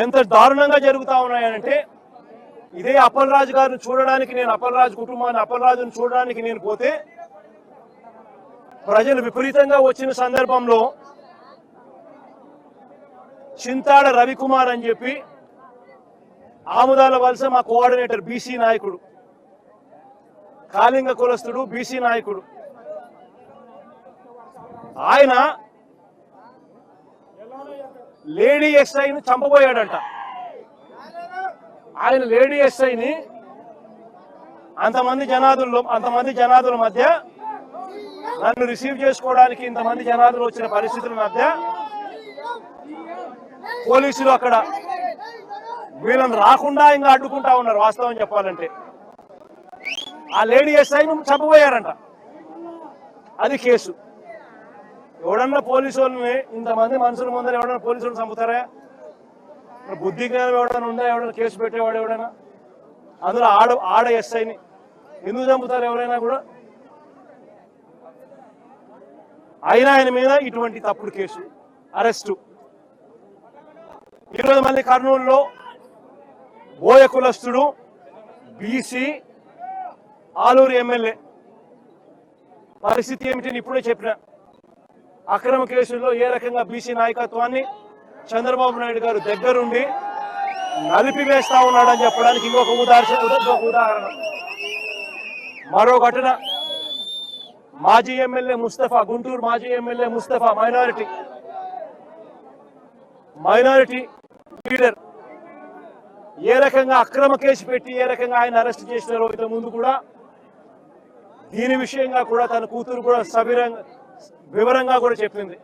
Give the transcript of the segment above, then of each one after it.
ఎంత దారుణంగా జరుగుతా ఉన్నాయంటే ఇదే అప్పలరాజు గారిని చూడడానికి నేను అప్పలరాజు కుటుంబాన్ని అప్పలరాజును చూడడానికి నేను పోతే ప్రజలు విపరీతంగా వచ్చిన సందర్భంలో చింతాడ రవికుమార్ అని చెప్పి ఆముదాల వలస మా కోఆర్డినేటర్ బీసీ నాయకుడు, కాళింగ కులస్తుడు, బీసీ నాయకుడు. ఆయన లేడీ ఎస్ఐని చంపబోయాడంట. ఆయన లేడీ ఎస్ఐని అంతమంది జనాదుల మధ్య నన్ను రిసీవ్ చేసుకోవడానికి ఇంతమంది జనాదులు వచ్చిన పరిస్థితుల మధ్య పోలీసులు అక్కడ వీళ్ళని రాకుండా ఇంకా అడ్డుకుంటా ఉన్నారు. వాస్తవం చెప్పాలంటే ఆ లేడీ ఎస్ఐని చంపబోయారంట. అది కేసు. ఎవడన్నా పోలీసు వాళ్ళని ఇంతమంది మనుషుల ముందర ఎవడన్నా పోలీసులను చంపుతారా? బుద్ధి జ్ఞానం ఎవడన్నా ఉందా? ఎవడన్నా కేసు పెట్టేవాడు ఎవడైనా? అందులో ఆడ ఎస్ఐని ఎందుకు చంపుతారు ఎవరైనా కూడా? అయినా ఆయన మీద ఇటువంటి తప్పుడు కేసు, అరెస్టు. ఈరోజు మళ్ళీ కర్నూలులో బోయ కులస్తుడు బీసీ ఆలూరు ఎమ్మెల్యే పరిస్థితి ఏమిటని ఇప్పుడే చెప్పిన. అక్రమ కేసుల్లో ఏ రకంగా బీసీ నాయకత్వాన్ని చంద్రబాబు నాయుడు గారు దగ్గరుండి నలిపివేస్తా ఉన్నాడని చెప్పడానికి ఇంకొక ఉదాహరణ. మరో ఘటన, మాజీ ఎమ్మెల్యే ముస్తఫా, గుంటూరు మాజీ ఎమ్మెల్యే ముస్తఫా, మైనారిటీ లీడర్, ఏ రకంగా అక్రమ కేసు పెట్టి ఏ రకంగా ఆయన అరెస్ట్ చేసినారో ఇంతకు ముందు కూడా దీని విషయంగా కూడా తన కూతురు కూడా వివరంగా కూడా చెప్పింది.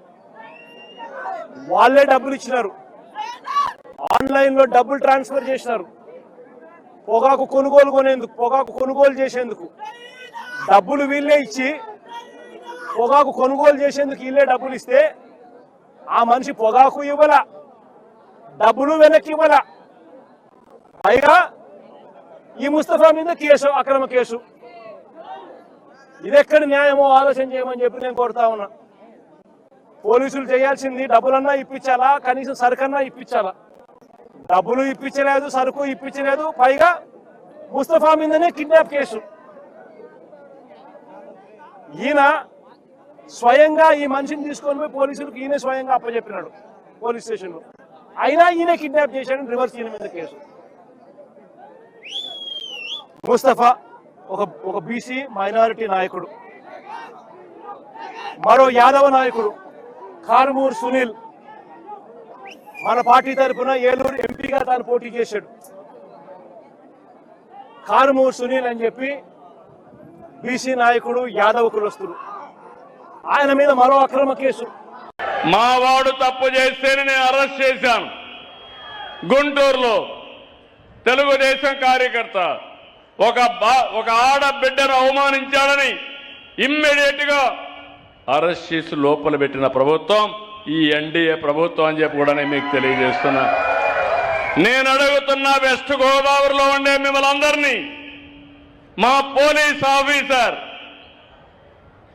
వాళ్ళే డబ్బులు ఇచ్చినారు, ఆన్లైన్ లో డబ్బులు ట్రాన్స్ఫర్ చేసినారు. పొగాకు కొనుగోలు చేసేందుకు డబ్బులు వీళ్ళే ఇచ్చి పొగాకు కొనుగోలు చేసేందుకు వీళ్ళే డబ్బులు ఇస్తే ఆ మనిషి పొగాకు ఇవ్వాల, డబ్బులు వెనక్కి ఇవ్వాల. పైగా ఈ ముస్తఫా మీద కేసు, అక్రమ కేసు. ఇదెక్కడి న్యాయమో ఆలోచన చేయమని చెప్పి నేను కోరుతా ఉన్నా. పోలీసులు చేయాల్సింది డబ్బులన్నా ఇప్పించాలా, కనీసం సరుకన్నా ఇప్పించాలా. డబ్బులు ఇప్పించలేదు, సరుకు ఇప్పించలేదు, పైగా ముస్తఫా మీదనే కిడ్నాప్ కేసు. ఈయన స్వయంగా ఈ మనిషిని తీసుకొని పోయి పోలీసులకు ఈయన స్వయంగా అప్పచెప్పినాడు పోలీస్ స్టేషన్లో. అయినా ఈయన కిడ్నాప్ చేశాడని రివర్స్ ఈయన మీద కేసు. ముస్తఫా ఒక బీసీ మైనారిటీ నాయకుడు. మరో యాదవ నాయకుడు కారుమూరు సునీల్ మన పార్టీ తరఫున ఏలూరు ఎంపీగా తాను పోటీ చేశాడు. కారుమూరు సునీల్ అని చెప్పి బీసీ నాయకుడు, యాదవ కులస్తుడు. ఆయన మీద మరో అక్రమ కేసు. మా వాడు తప్పు చేస్తేనే నేను అరెస్ట్ చేశాను. గుంటూరులో తెలుగుదేశం కార్యకర్త ఒక ఆడబిడ్డను అవమానించాడని ఇమ్మీడియట్ గా అరెస్ట్ చేసి లోపల పెట్టిన ప్రభుత్వం ఈ ఎన్డీఏ ప్రభుత్వం అని చెప్పి కూడా నేను మీకు తెలియజేస్తున్నా. నేను అడుగుతున్నా, వెస్ట్ గోదావరిలో ఉండే మిమ్మల్ని అందరినీ, మా పోలీస్ ఆఫీసర్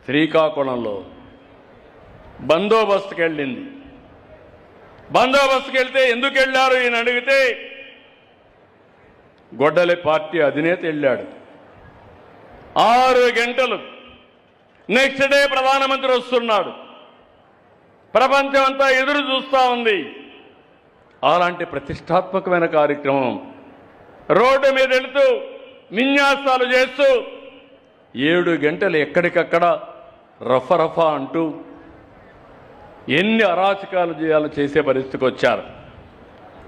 శ్రీకాకుళంలో బందోబస్తుకి వెళ్ళింది. బందోబస్తుకి వెళ్తే ఎందుకు వెళ్ళారు ఈయన అడిగితే గొడ్డలి పార్టీ అధినేత వెళ్ళాడు. 6 గంటలు. నెక్స్ట్ డే ప్రధానమంత్రి వస్తున్నాడు. ప్రపంచం అంతా ఎదురు చూస్తూ ఉంది. అలాంటి ప్రతిష్టాత్మకమైన కార్యక్రమం రోడ్డు మీద వెళుతూ విన్యాసాలు చేస్తూ 7 గంటలు ఎక్కడికక్కడ రఫా అంటూ ఎన్ని అరాచకాలు చేసే పరిస్థితికి వచ్చారు.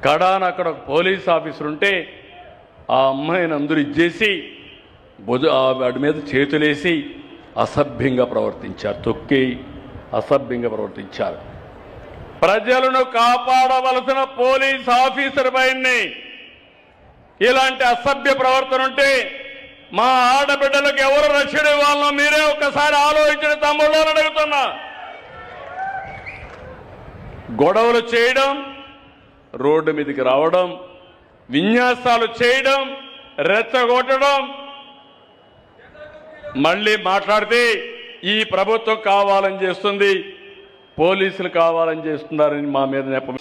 కడాన అక్కడ ఒక పోలీస్ ఆఫీసర్ ఉంటే ఆ అమ్మాయిని అందరూ ఇచ్చేసి వాడి మీద చేతులేసి అసభ్యంగా ప్రవర్తించారు, తొక్కి అసభ్యంగా ప్రవర్తించారు. ప్రజలను కాపాడవలసిన పోలీస్ ఆఫీసర్ పైనే ఇలాంటి అసభ్య ప్రవర్తన ఉంటే మా ఆడబిడ్డలకు ఎవరు రక్షణ ఇవ్వాలనో మీరే ఒక్కసారి ఆలోచించిన తమ్ముళ్ళని అడుగుతున్నా. గొడవలు చేయడం, రోడ్డు మీదకి రావడం, విన్యాసాలు చేయడం, రెచ్చగొట్టడం, మళ్ళీ మాట్లాడితే ఈ ప్రభుత్వం కావాలని చేస్తుంది, పోలీసులు కావాలని చేస్తున్నారని మా మీద నెపం.